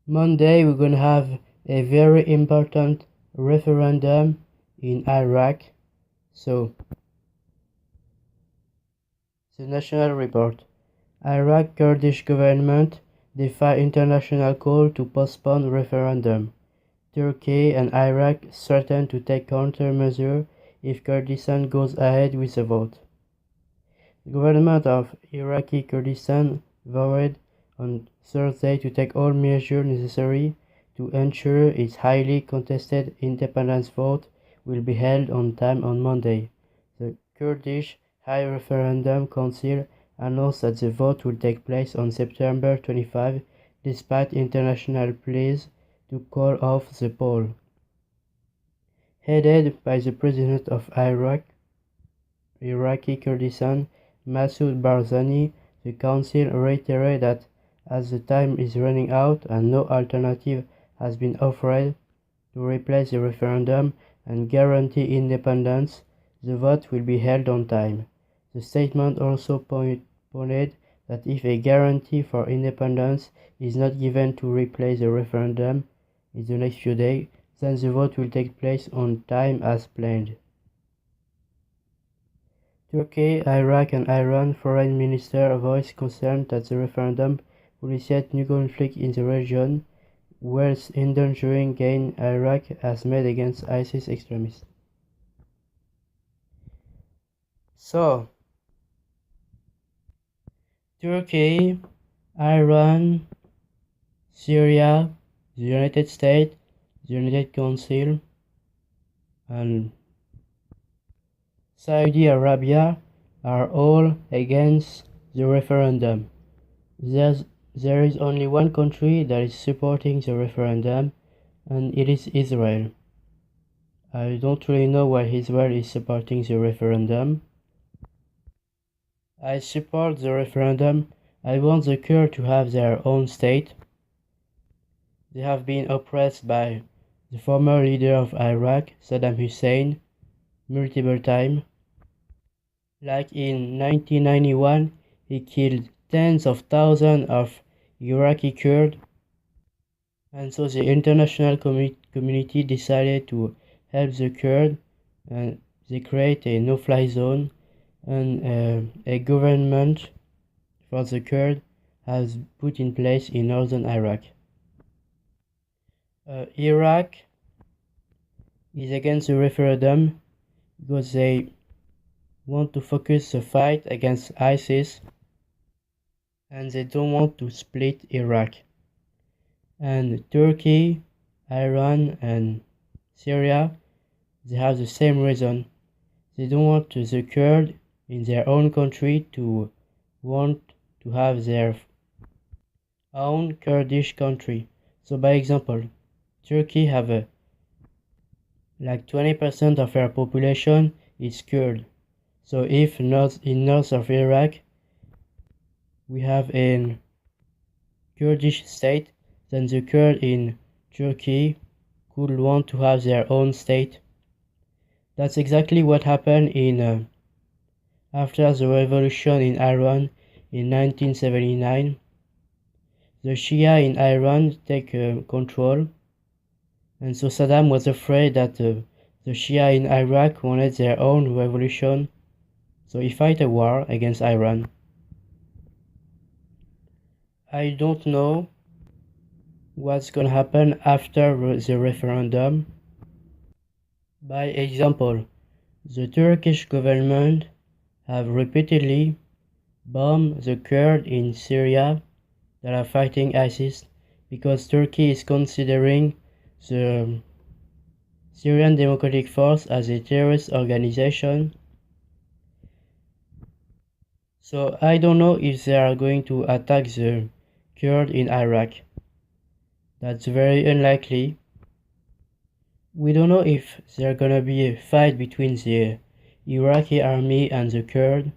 Monday, we're gonna have a very important referendum in Iraq. So, the national report. Iraq Kurdish government defy international call to postpone referendum. Turkey and Iraq threaten to take countermeasures if Kurdistan goes ahead with the vote. The government of Iraqi Kurdistan vowed on Thursday to take all measures necessary to ensure its highly contested independence vote will be held on time on Monday. The Kurdish High Referendum Council announced that the vote will take place on September 25 despite international pleas to call off the poll. Headed by the president of Iraqi Kurdistan, Masoud Barzani, the council reiterated that as the time is running out and no alternative has been offered to replace the referendum and guarantee independence, the vote will be held on time. The statement also pointed that if a guarantee for independence is not given to replace the referendum in the next few days, then the vote will take place on time as planned. Turkey, Iraq and Iran foreign minister voiced concern that the referendum would initiate new conflict in the region, whilst endangering gain Iraq has made against ISIS extremists. So, Turkey, Iran, Syria, the United States, the United Council, and Saudi Arabia are all against the referendum. There is only one country that is supporting the referendum, and it is Israel. I don't really know why Israel is supporting the referendum. I support the referendum. I want the Kurds to have their own state. They have been oppressed by the former leader of Iraq, Saddam Hussein, multiple times. Like in 1991, he killed tens of thousands of Iraqi Kurds, and so the international community decided to help the Kurds, and they create a no-fly zone, and a government for the Kurds has put in place in northern Iraq. Iraq is against the referendum because they want to focus the fight against ISIS and they don't want to split Iraq. And Turkey, Iran and Syria, they have the same reason. They don't want the Kurds in their own country to want to have their own Kurdish country. So by example, Turkey have like 20% of their population is Kurd. So if in north of Iraq we have a Kurdish state, then the Kurds in Turkey could want to have their own state. That's exactly what happened in after the revolution in Iran in 1979. The Shia in Iran take control, and so Saddam was afraid that the Shia in Iraq wanted their own revolution, so he fight a war against Iran. I don't know what's gonna happen after the referendum. By example, the Turkish government have repeatedly bombed the Kurds in Syria that are fighting ISIS because Turkey is considering the Syrian Democratic Force as a terrorist organization. So I don't know if they are going to attack the Kurds in Iraq. That's very unlikely. We don't know if there's gonna be a fight between the Iraqi army and the Kurds.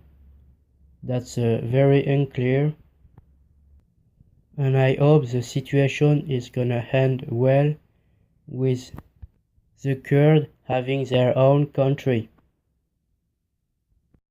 That's very unclear. And I hope the situation is gonna end well with the Kurds having their own country.